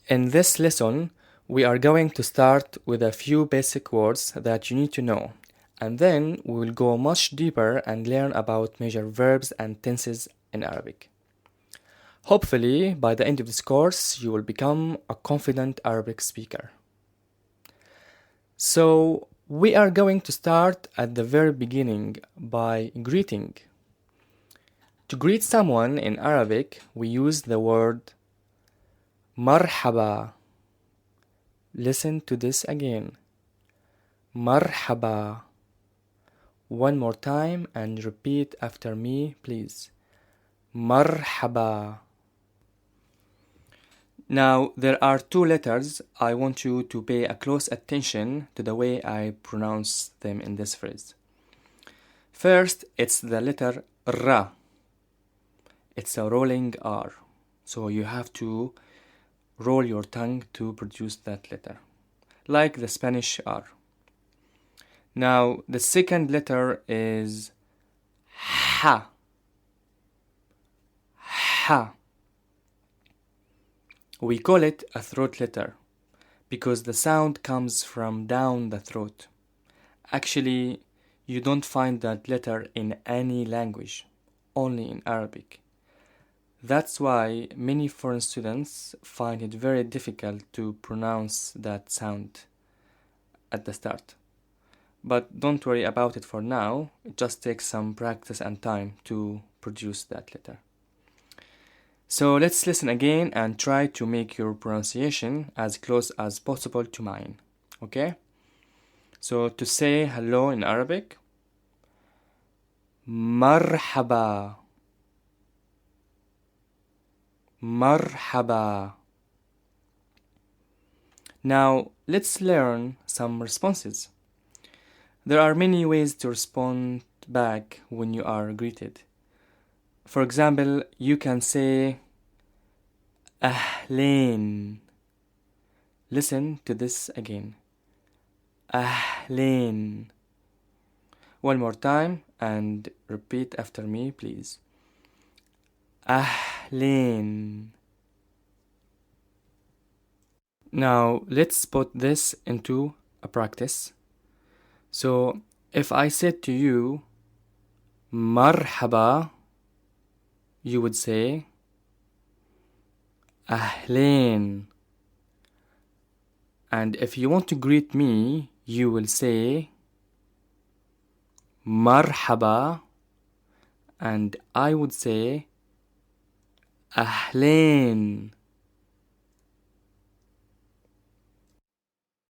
In this lesson, we are going to start with a few basic words that you need to know, and then we will go much deeper and learn about major verbs and tenses in Arabic. Hopefully, by the end of this course, you will become a confident Arabic speaker. So, we are going to start at the very beginning by greeting. To greet someone in Arabic, we use the word marhaba. Listen to this again. Marhaba. One more time and repeat after me, please. Marhaba. Now, there are two letters. I want you to pay a close attention to the way I pronounce them in this phrase. First, it's the letter Ra. It's a rolling R. So you have to roll your tongue to produce that letter, like the Spanish R. Now, the second letter is Ha. Ha. We call it a throat letter because the sound comes from down the throat. Actually, you don't find that letter in any language, only in Arabic. That's why many foreign students find it very difficult to pronounce that sound at the start. But don't worry about it for now, it just takes some practice and time to produce that letter. So let's listen again and try to make your pronunciation as close as possible to mine, okay? So to say hello in Arabic, marhaba. Marhaba. Now, let's learn some responses. There are many ways to respond back when you are greeted. For example, you can say Ahlēn. Listen to this again. Ahlēn. One more time and repeat after me, please. Ahlēn. Now, let's put this into a practice. So, if I said to you, marhaba, you would say, Ahlēn. And if you want to greet me, you will say, marhaba, and I would say, Ahlēn.